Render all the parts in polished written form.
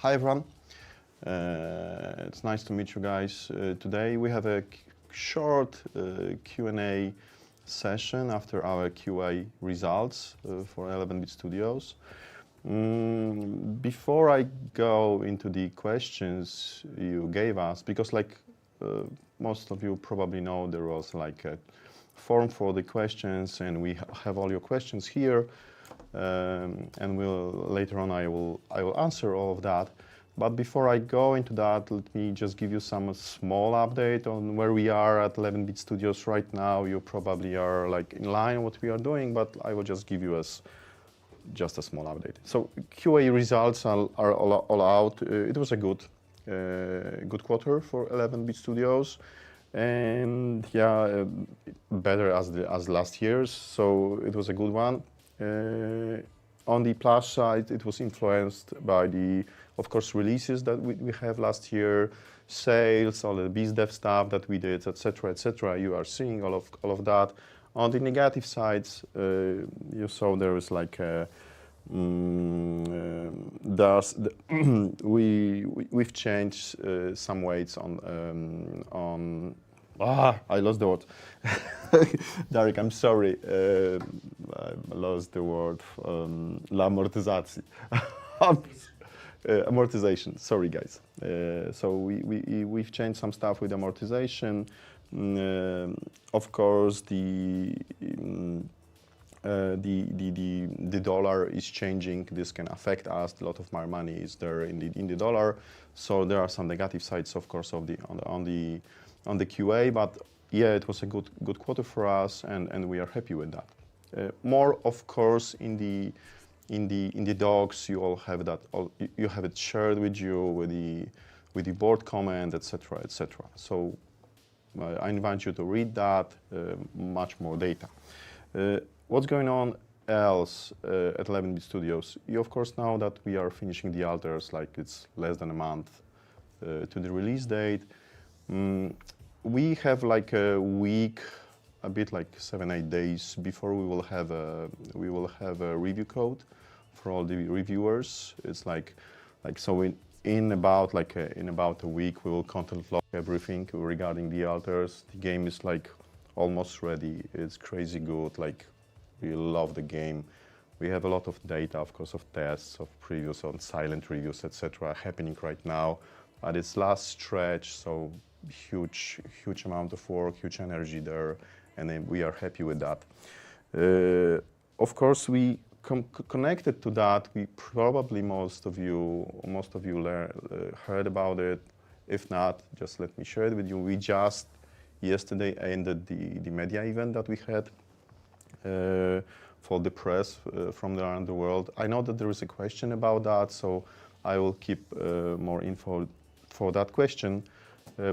Hi everyone, it's nice to meet you guys. Today we have a short Q&A session after our QA results for 11-bit Studios. Before I go into the questions you gave us, because most of you probably know, there was like a form for the questions and we have all your questions here. And later on I will answer all of that. But before I go into that, let me just give you some small update on where we are at 11-bit Studios right now. You probably are like in line what we are doing, but I will just give you just a small update. So QA results are all out. It was a good quarter for 11-bit Studios, and yeah, better as last year's. So it was a good one. On the plus side, it was influenced by the, of course, releases that we have last year, sales, all the BizDev stuff that we did, etc., etc. You are seeing all of that. On the negative sides, you saw there is like we've changed some weights on. I lost the word. Darek, I'm sorry. I lost the word. L'amortizacji. Amortization. Sorry, guys. So we've changed some stuff with amortization. Of course, the dollar is changing. This can affect us. A lot of my money is there in the dollar. So there are some negative sides, of course, on the QA, but yeah, it was a good quarter for us, and we are happy with that. More, of course, in the docs, you all have that. You have it shared with you with the board comment, etc., etc. So I invite you to read that. Much more data. What's going on else at 11-bit Studios? You of course know that we are finishing the alters, like it's less than a month to the release date. We have like a week, a bit like 7-8 days before we will have a review code for all the reviewers. It's like so in about a week we will content log everything regarding the alters. The game is like almost ready. It's crazy good. Like we love the game. We have a lot of data, of course, of tests, of previews, on silent reviews, etc. happening right now. But it's last stretch, so huge amount of work, huge energy there, and then we are happy with that. Of course, we connected to that. We probably most of you heard about it. If not, just let me share it with you. We just yesterday ended the media event that we had for the press from around the world. I know that there is a question about that, so I will keep more info for that question.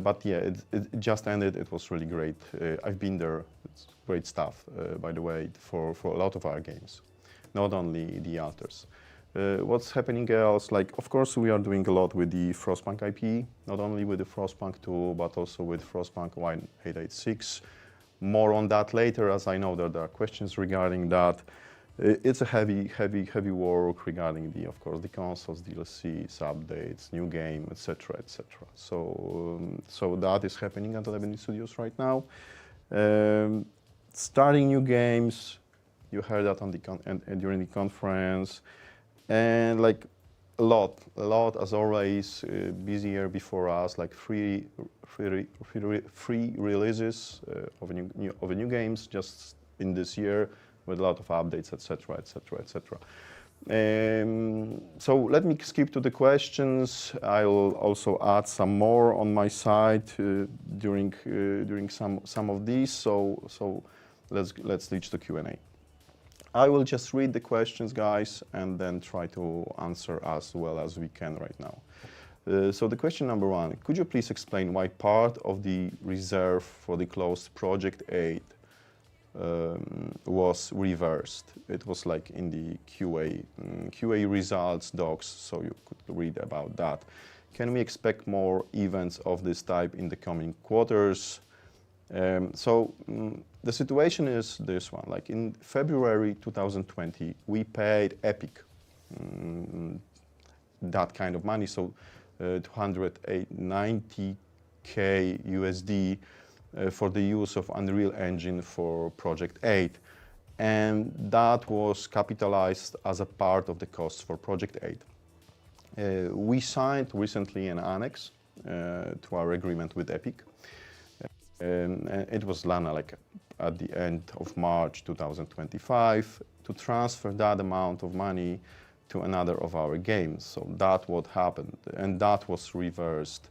But yeah, it just ended. It was really great. I've been there. It's great stuff, by the way, for a lot of our games, not only the alters. What's happening else? Like, of course, we are doing a lot with the Frostpunk IP, not only with the Frostpunk 2, but also with Frostpunk 1886. More on that later, as I know that there are questions regarding that. It's a heavy work regarding of course, the consoles, DLCs, updates, new game, etc., etc. So that is happening at 11-bit Studios right now. Starting new games, you heard that on during the conference, and like a lot as always. Busy year before us, like free releases of new games just in this year, with a lot of updates, etc., etc., etc. So let me skip to the questions. I will also add some more on my side during some of these. So let's reach the Q&A. I will just read the questions, guys, and then try to answer as well as we can right now. So the question number 1: could you please explain why part of the reserve for the closed Project 8 was reversed? It was like in the QA results docs, so you could read about that. Can we expect more events of this type in the coming quarters? The situation is this one. Like in February 2020, we paid Epic that kind of money, so 290K USD for the use of Unreal Engine for Project 8. And that was capitalized as a part of the costs for Project 8. We signed recently an annex to our agreement with Epic. And it was Lana like at the end of March 2025 to transfer that amount of money to another of our games. So that's what happened, and that was reversed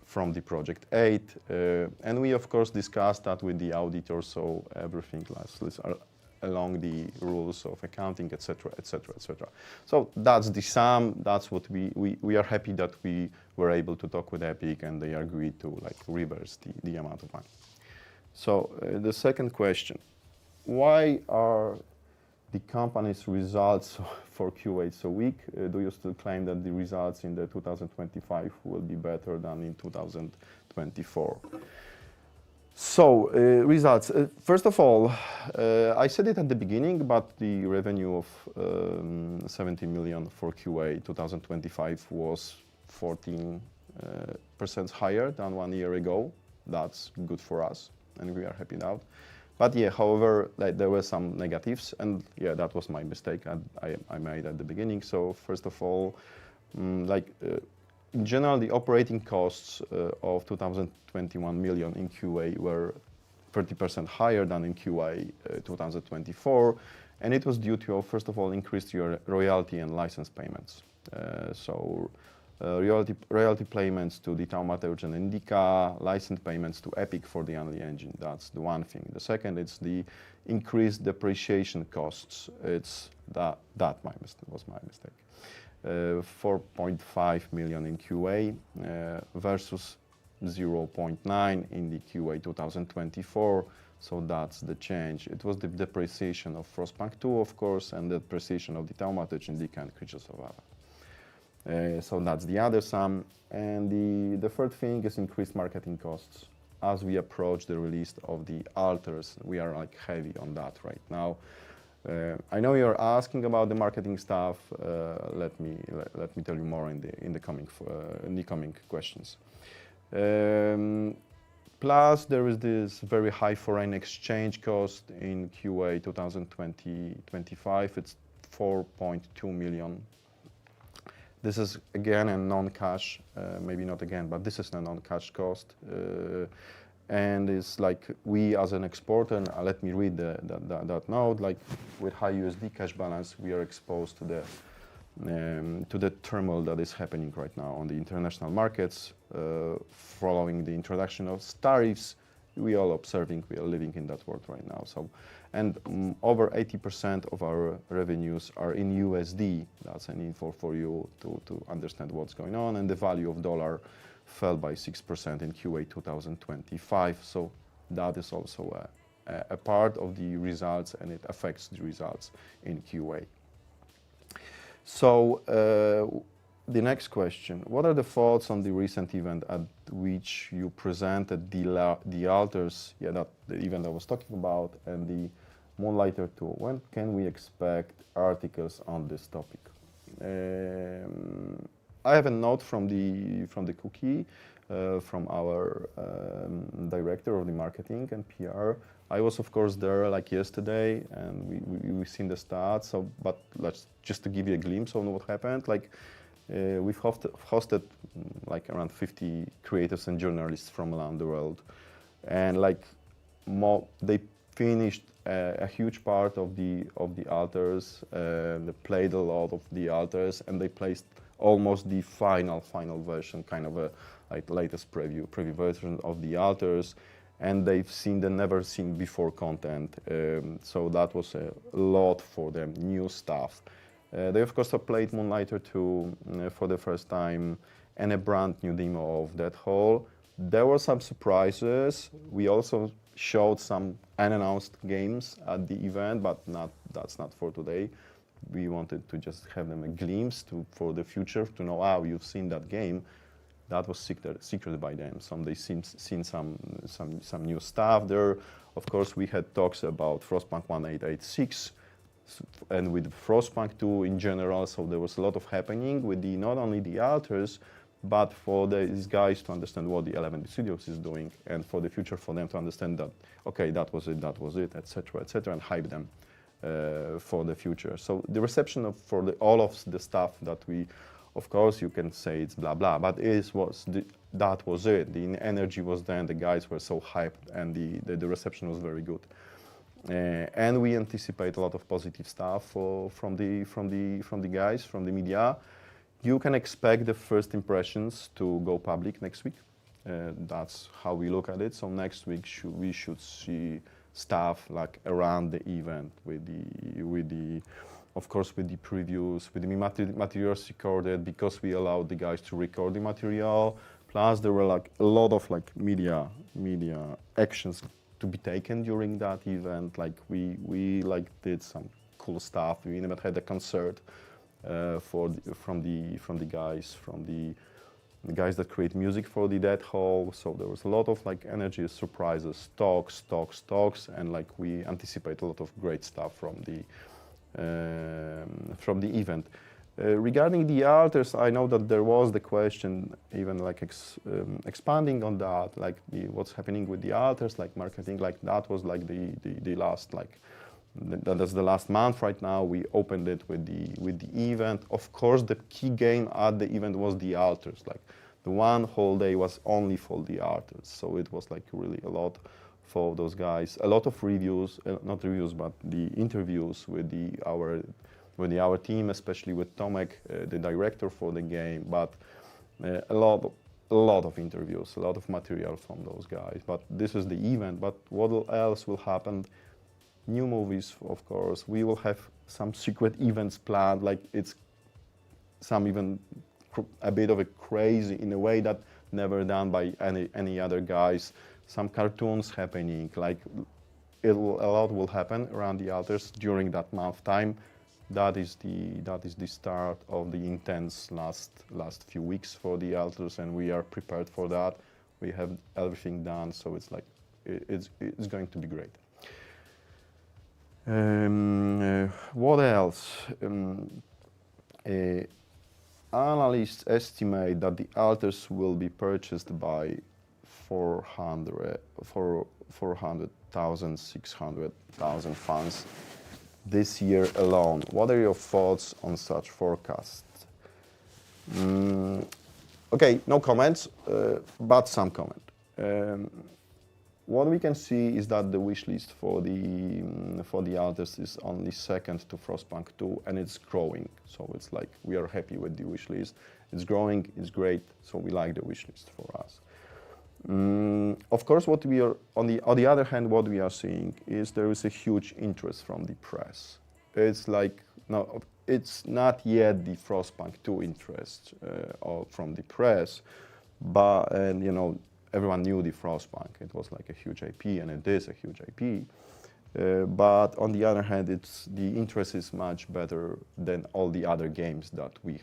from the Project 8. And we of course discussed that with the auditor, so everything lasts along the rules of accounting, etc., etc., etc. So that's the sum. That's what we are happy that we were able to talk with Epic and they agreed to like reverse the amount of money. So the second question, why are the company's results for Q8 so weak? Do you still claim that the results in the 2025 will be better than in 2024? So, results. First of all, I said it at the beginning, but the revenue of 70 million for QA 2025 was 14% higher than 1 year ago. That's good for us, and we are happy now. But yeah, however, like, there were some negatives, and yeah, that was my mistake I made at the beginning. So first of all, in general, the operating costs of 2021 million in QA were 30% higher than in QA 2024, and it was due to, first of all, increased royalty and license payments. Royalty payments to the Thaumaturge and Indica, license payments to Epic for the Unreal Engine. That's the one thing. The second, it's the increased depreciation costs. It's that was my mistake. 4.5 million in QA versus 0.9 in the QA 2024. So that's the change. It was the depreciation of Frostpunk 2, of course, and the depreciation of the Thaumaturge, Indica, and Creatures of Lava. So that's the other sum. And the third thing is increased marketing costs. As we approach the release of the Altars, we are like heavy on that right now. I know you're asking about the marketing stuff. Let me tell you more in the coming questions. Plus, there is this very high foreign exchange cost in QA 2020-25. It's 4.2 million. This is again a non-cash, maybe not again, but this is a non-cash cost. And it's like we as an exporter, and let me read that note, like with high USD cash balance, we are exposed to the turmoil that is happening right now on the international markets following the introduction of tariffs. We are observing, we are living in that world right now. So, and over 80% of our revenues are in USD. That's an info for you to understand what's going on. And the value of dollar fell by 6% in QA 2025. So that is also a part of the results, and it affects the results in QA. So the next question, what are the thoughts on the recent event at which you presented the Altars, that the event I was talking about, and the Moonlighter 2? When can we expect articles on this topic? I have a note from the cookie from our director of the marketing and PR. I was of course there like yesterday, and we've seen the stats. So, but let's just to give you a glimpse on what happened. Like we've hosted like around 50 creators and journalists from around the world, and like they finished a huge part of the Altars. They played a lot of the Altars, and they placed almost the final version, kind of a like latest preview version of the Altars, and they've seen the never seen before content. So that was a lot for them, new stuff. They of course have played Moonlighter 2 for the first time, and a brand new demo of Dead Hall. There were some surprises. We also showed some unannounced games at the event, but that's not for today. We wanted to just have them a glimpse for the future, to know, you've seen that game. That was secret by them. They've seen some new stuff there. Of course, we had talks about Frostpunk 1886. and with Frostpunk 2 in general. So there was a lot of happening with not only the Alters, but for these guys to understand what the 11 Studios is doing, and for the future for them to understand that, okay, that was it, etc., and hype them for the future. So the reception for all of the stuff that we, of course, you can say it's blah blah, but that was it. The energy was there, and the guys were so hyped, and the reception was very good. And we anticipate a lot of positive stuff from the guys, from the media. You can expect the first impressions to go public next week. That's how we look at it. So next week we should see stuff like around the event with the of course with the previews, with the materials recorded, because we allowed the guys to record the material. Plus there were like a lot of like media actions to be taken during that event. Like we like did some cool stuff. We even had a concert from the guys that create music for the Dead Hall. So there was a lot of like energy, surprises, talks, and like we anticipate a lot of great stuff from the event. Regarding the Alters, I know that there was the question, even like expanding on that, like what's happening with the Alters, like marketing, like that was like the last like. That's the last month right now. We opened it with the event. Of course, the key game at the event was the Alters. Like the one whole day was only for the Alters. So it was like really a lot for those guys. A lot of reviews, not reviews, but the interviews with our team, especially with Tomek, the director for the game. But a lot of interviews, a lot of material from those guys. But this is the event. But what else will happen? New movies, of course. We will have some secret events planned, like it's some even a bit of a crazy in a way that never done by any other guys. Some cartoons happening, like a lot will happen around the Alters during that month time. That is the start of the intense last few weeks for the Alters, and we are prepared for that. We have everything done, so it's like it's going to be great. What else? Analysts estimate that the Alters will be purchased by 400,000, 600,000 fans this year alone. What are your thoughts on such forecasts? Okay, no comments, but some comment. What we can see is that the wish list for the Alters is only second to Frostpunk 2, and it's growing. So it's like we are happy with the wish list. It's growing, it's great. So we like the wish list for us. Of course, what we are on the other hand, what we are seeing is there is a huge interest from the press. It's like no, it's not yet the Frostpunk 2 interest from the press, but everyone knew the Frostpunk. It was like a huge IP, and it is a huge IP. But on the other hand, the interest is much better than all the other games that we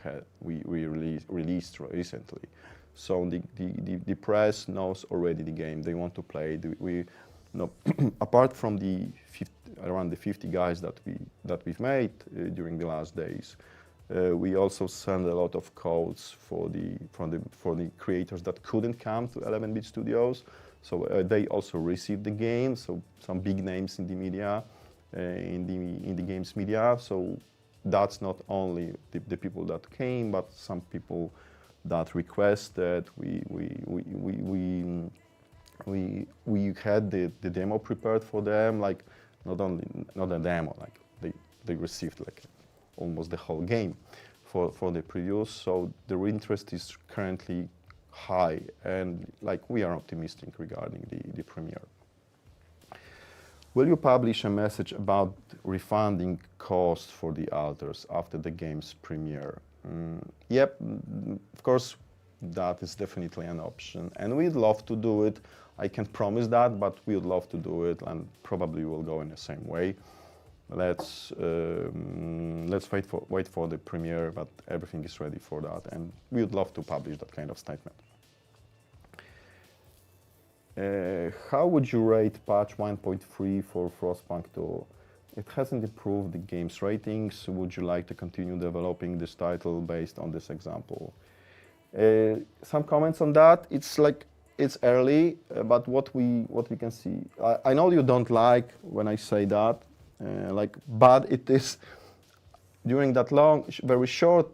released recently. So the press knows already the game. They want to play. Apart from around the 50 guys that we've made during the last days. We also send a lot of codes for the creators that couldn't come to 11-bit studios. So they also received the game. So some big names in the media, in the games media. So that's not only the people that came, but some people that requested. We had the demo prepared for them. Like not a demo. Like they received like almost the whole game for the previews. So the interest is currently high, and like we are optimistic regarding the premiere. Will you publish a message about refunding costs for the Alters after the game's premiere? Yep, of course, that is definitely an option, and we'd love to do it. I can't promise that, but we would love to do it, and probably will go in the same way. Let's wait for the premiere, but everything is ready for that, and we would love to publish that kind of statement. How would you rate patch 1.3 for Frostpunk 2? It hasn't improved the game's ratings. Would you like to continue developing this title based on this example? Some comments on that. It's early, but what we can see. I know you don't like when I say that, but it is during that long, very short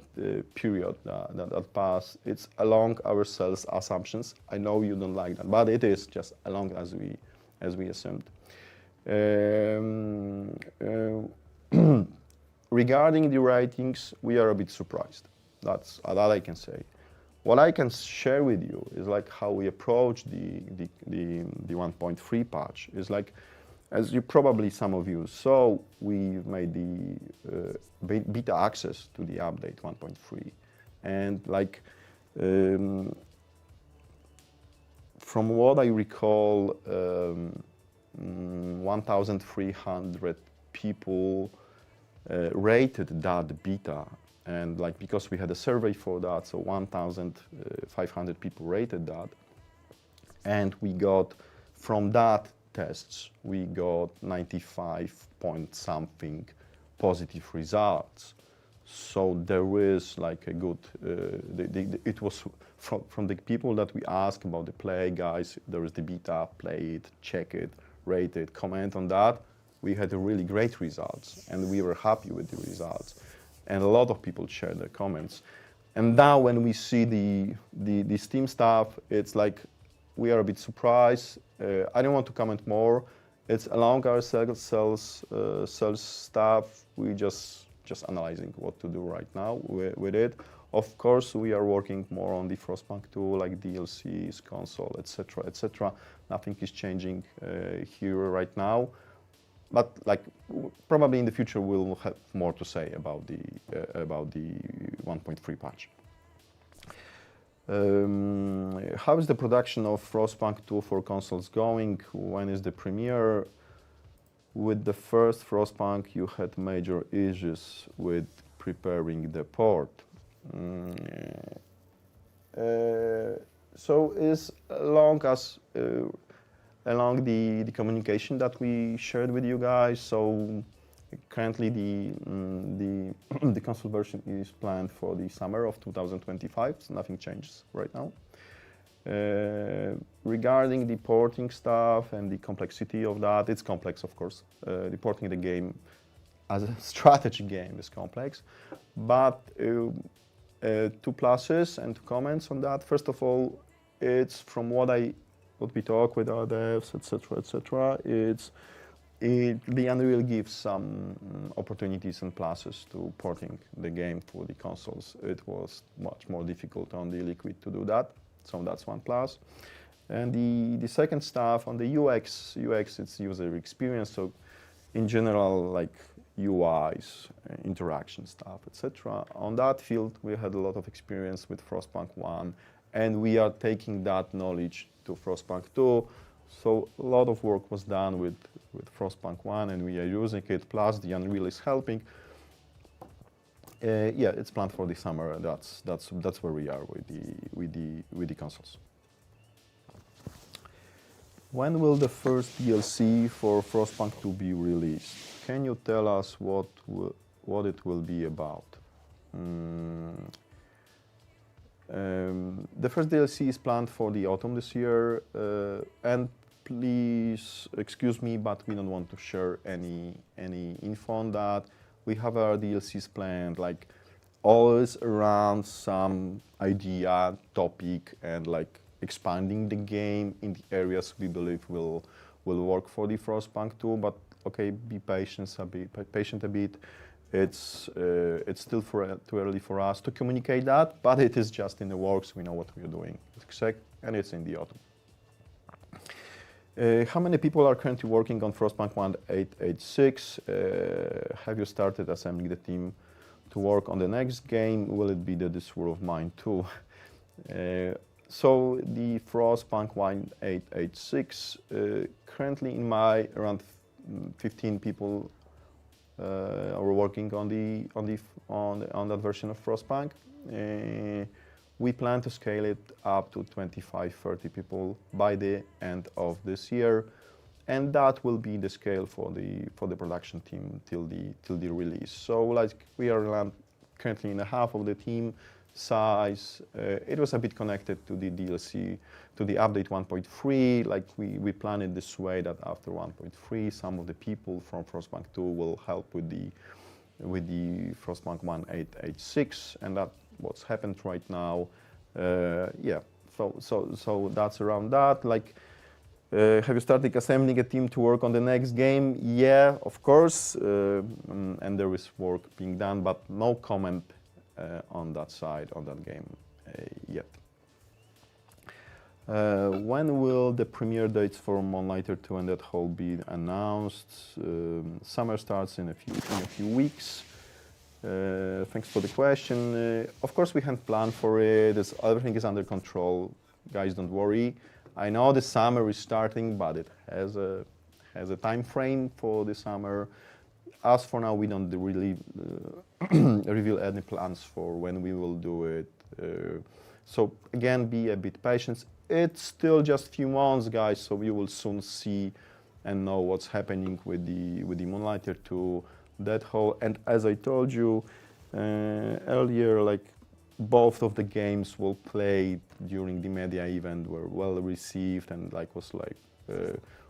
period that passed. It's along our sales assumptions. I know you don't like that, but it is just along as we assumed. Regarding the ratings, we are a bit surprised. That I can say. What I can share with you is like how we approach the 1.3 patch. Is like, as you probably some of you saw, we made the beta access to the update 1.3, and like from what I recall, 1,300 people rated that beta. And like, because we had a survey for that, so 1,500 people rated that. And we got, from that tests, we got 95 point something positive results. So there is like a good, it was from the people that we asked about the play, guys, there is the beta, play it, check it, rate it, comment on that. We had really great results and we were happy with the results. And a lot of people shared their comments. And now when we see the Steam stuff, it's like we are a bit surprised. I don't want to comment more. It's along our sales stuff. We just analyzing what to do right now with it. Of course, we are working more on the Frostpunk 2, like DLCs, console, etc., etc. Nothing is changing here right now. But like probably in the future we'll have more to say about the 1.3 patch. How is the production of Frostpunk 2 for consoles going? When is the premiere? With the first Frostpunk, you had major issues with preparing the port. So as long as along the communication that we shared with you guys. So currently the console version is planned for the summer of 2025, so nothing changes right now. Regarding the porting stuff and the complexity of that, it's complex, of course. The porting the game as a strategy game is complex, but two pluses and two comments on that. First of all, it's from what we talk with our devs, etc., etc. The Unreal gives some opportunities and pluses to porting the game for the consoles. It was much more difficult on the Liquid to do that, so that's one plus. And the second stuff on the UX, it's user experience. So in general, like UIs, interaction stuff, etc. On that field, we had a lot of experience with Frostpunk 1, and we are taking that knowledge to Frostpunk 2. So a lot of work was done with Frostpunk 1, and we are using it. Plus, the Unreal is helping. Yeah, it's planned for the summer. That's where we are with the consoles. When will the first DLC for Frostpunk 2 be released? Can you tell us what it will be about? The first DLC is planned for the autumn this year, and please excuse me, but we don't want to share any info on that. We have our DLCs planned, like always around some idea, topic, and like expanding the game in the areas we believe will work for the Frostpunk 2. But okay, be patient a bit. It's still too early for us to communicate that, but it is just in the works. We know what we are doing, and it's in the autumn. How many people are currently working on Frostpunk 1.8.6? Have you started assembling the team to work on the next game? Will it be This War of Mine 2? So the Frostpunk 1.8.6, currently in my around 15 people are working on that version of Frostpunk. We plan to scale it up to 25-30 people by the end of this year, and that will be the scale for the production team till the release. So like we are currently in a half of the team size. It was a bit connected to the DLC, to the update 1.3. Like we planned it this way that after 1.3, some of the people from Frostpunk 2 will help with the Frostpunk 1.8.6, and that's what's happened right now. Yeah. So that's around that. Like, have you started assembling a team to work on the next game? Yeah, of course, and there is work being done, but no comment on that side, on that game yet. When will the premiere dates for Moonlighter 2 and Dead Hall be announced? Summer starts in a few weeks. Thanks for the question. Of course, we hadn't planned for it. Everything is under control. Guys, don't worry. I know the summer is starting, but it has a time frame for the summer. As for now, we don't really reveal any plans for when we will do it. So again, be a bit patient. It's still just a few months, guys, so you will soon see and know what's happening with the Moonlighter 2, Dead Hall. And as I told you earlier, like both of the games will play during the media event were well received, and like was like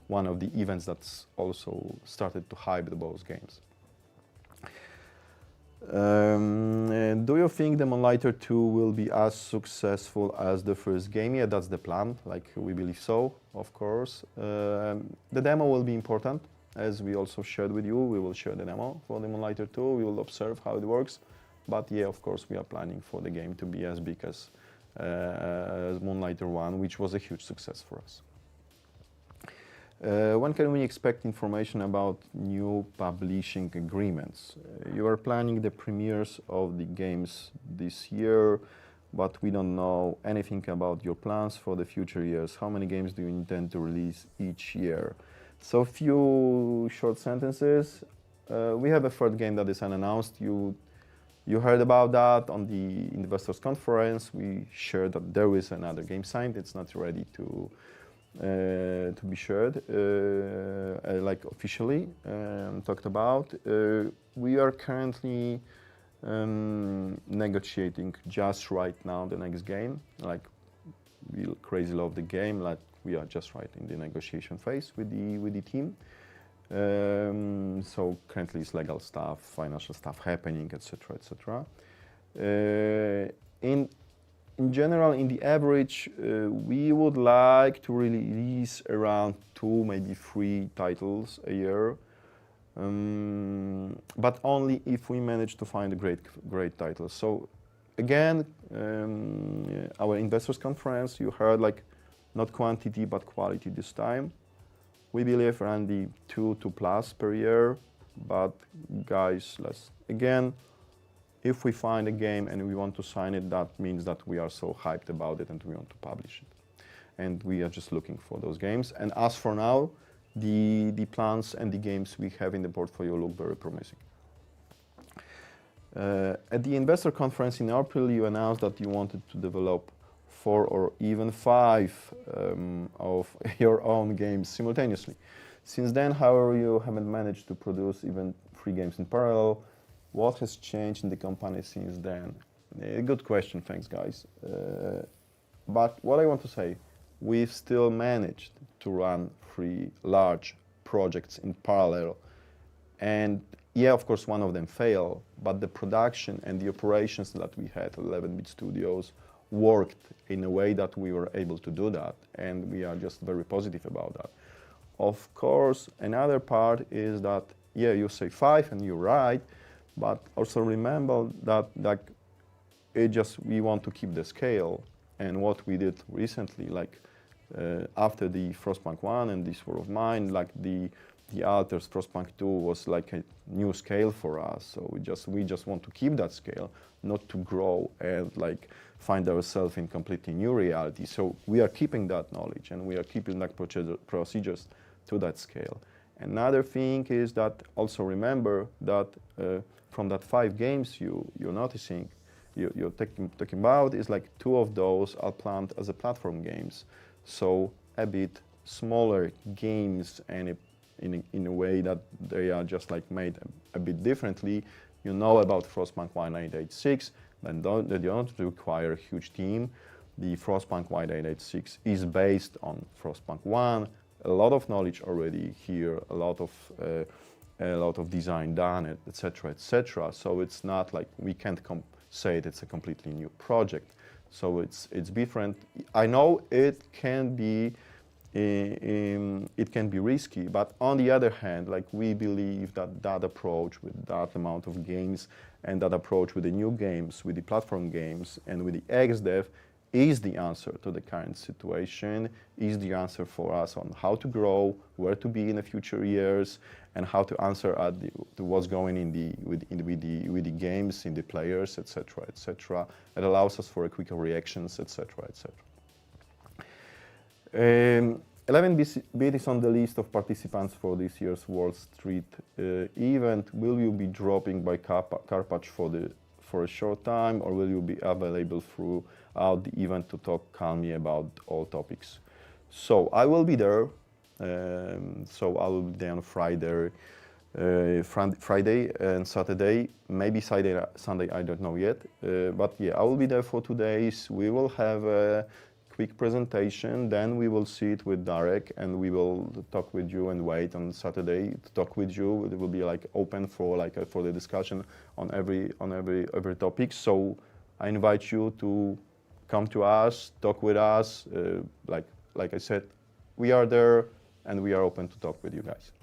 one of the events that's also started to hype the both games. Do you think the Moonlighter 2 will be as successful as the first game? Yeah, that's the plan. Like we believe so, of course. The demo will be important, as we also shared with you. We will share the demo for the Moonlighter 2. We will observe how it works. But yeah, of course, we are planning for the game to be as big as Moonlighter 1, which was a huge success for us. When can we expect information about new publishing agreements? You are planning the premieres of the games this year, but we don't know anything about your plans for the future years. How many games do you intend to release each year? So a few short sentences. We have a third game that is unannounced. You heard about that on the investors conference. We shared that there is another game signed. It's not ready to be shared, like officially talked about. We are currently negotiating just right now the next game. Like we crazy love the game. Like we are just right in the negotiation phase with the team. So currently it's legal stuff, financial stuff happening, etc., etc. In general, in the average, we would like to release around 2, maybe 3 titles a year, but only if we manage to find a great titles. So again, our investors conference, you heard like not quantity but quality this time. We believe around the 2 plus per year, but guys, let's again, if we find a game and we want to sign it, that means that we are so hyped about it and we want to publish it. And we are just looking for those games. And as for now, the plans and the games we have in the portfolio look very promising. At the investor conference in April, you announced that you wanted to develop 4 or even 5 of your own games simultaneously. Since then, however, you haven't managed to produce even 3 games in parallel. What has changed in the company since then? Good question, thanks guys. But what I want to say, we've still managed to run 3 large projects in parallel. And yeah, of course, one of them failed, but the production and the operations that we had at 11-bit Studios worked in a way that we were able to do that. And we are just very positive about that. Of course, another part is that, yeah, you say 5 and you're right, but also remember that like we want to keep the scale. And what we did recently, like after the Frostpunk 1 and this War of Mine, like the Alters Frostpunk 2 was like a new scale for us. So we just want to keep that scale, not to grow and like find ourselves in completely new reality. So we are keeping that knowledge and we are keeping like procedures to that scale. Another thing is that also remember that from that 5 games you're noticing, you're talking about is like 2 of those are planned as a platform games. So a bit smaller games and in a way that they are just like made a bit differently. You know about Frostpunk 1886, then they don't require a huge team. The Frostpunk 1886 is based on Frostpunk 1. A lot of knowledge already here, a lot of design done, etc., etc. So it's not like we can't say it's a completely new project. So it's different. I know it can be risky, but on the other hand, like we believe that approach with that amount of games and that approach with the new games, with the platform games and with the XDev is the answer to the current situation, is the answer for us on how to grow, where to be in the future years, and how to answer to what's going with the games, in the players, etc., etc. It allows us for a quicker reactions, etc., etc. 11-bit is on the list of participants for this year's Wall Street event. Will you be dropping by Karpacz for a short time, or will you be available throughout the event to talk calmly about all topics? So I will be there. So I will be there on Friday and Saturday, maybe Sunday, I don't know yet. But yeah, I will be there for 2 days. We will have a quick presentation, then we will sit with Darek and we will talk with you and wait on Saturday to talk with you. It will be like open for for the discussion on every topic. So I invite you to come to us, talk with us. Like I said, we are there and we are open to talk with you guys.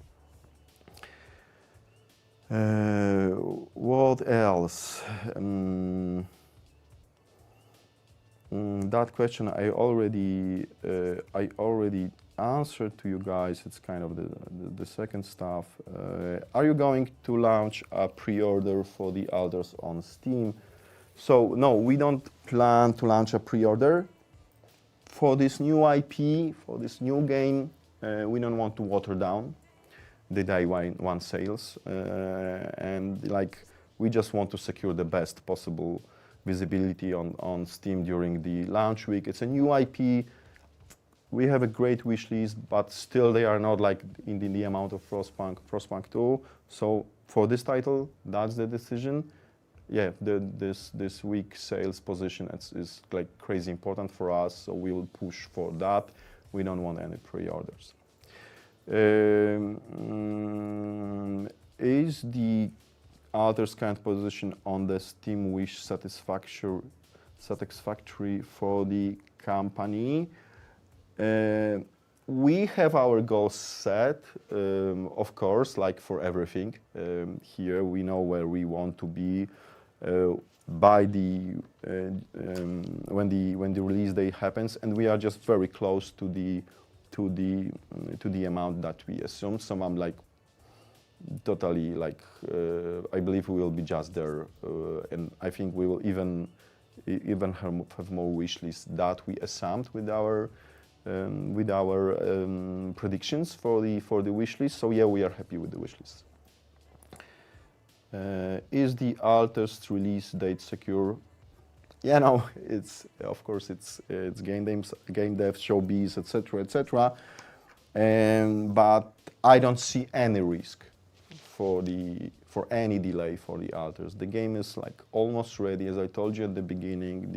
What else? That question I already answered to you guys. It's kind of the second stuff. Are you going to launch a pre-order for the Alters on Steam? So no, we don't plan to launch a pre-order for this new IP, for this new game. We don't want to water down the day one sales, and like we just want to secure the best possible visibility on Steam during the launch week. It's a new IP. We have a great wish list, but still they are not like in the amount of Frostpunk 2. So for this title, that's the decision. Yeah, this week sales position is like crazy important for us, so we will push for that. We don't want any pre-orders. Is the Alters current position on the Steam wish satisfactory for the company? We have our goals set, of course, like for everything. Here we know where we want to be by when the release day happens, and we are just very close to the amount that we assume. So I'm like totally like I believe we will be just there, and I think we will even have more wish lists that we assumed with our predictions for the wish list. So yeah, we are happy with the wish list. Is the Alters release date secure? Yeah, no, it's of course it's game dev, showbiz, etc., but I don't see any risk for any delay for the Alters. The game is like almost ready, as I told you at the beginning.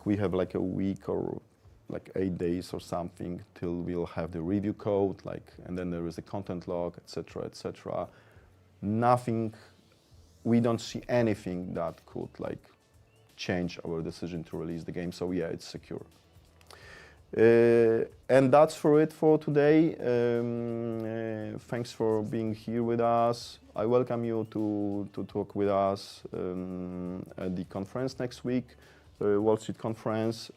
We have like a week or like 8 days or something till we'll have the review code, and then there is a content log, etc., etc. Nothing. We don't see anything that could change our decision to release the game. So yeah, it's secure. And that's for it for today. Thanks for being here with us. I welcome you to talk with us at the conference next week, Wall Street conference.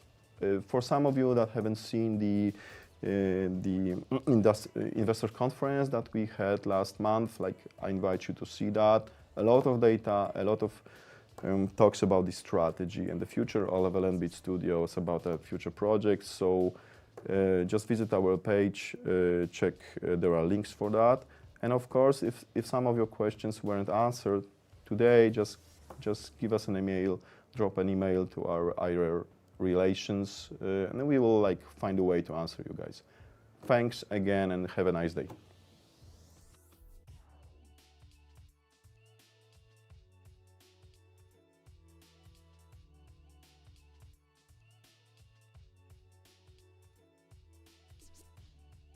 For some of you that haven't seen the investor conference that we had last month, I invite you to see that. A lot of data, a lot of talks about the strategy and the future of 11-bit studios, about the future projects. So just visit our page, check, there are links for that. And of course, if some of your questions weren't answered today, just give us an email, drop an email to our IR relations, and then we will find a way to answer you guys. Thanks again and have a nice day.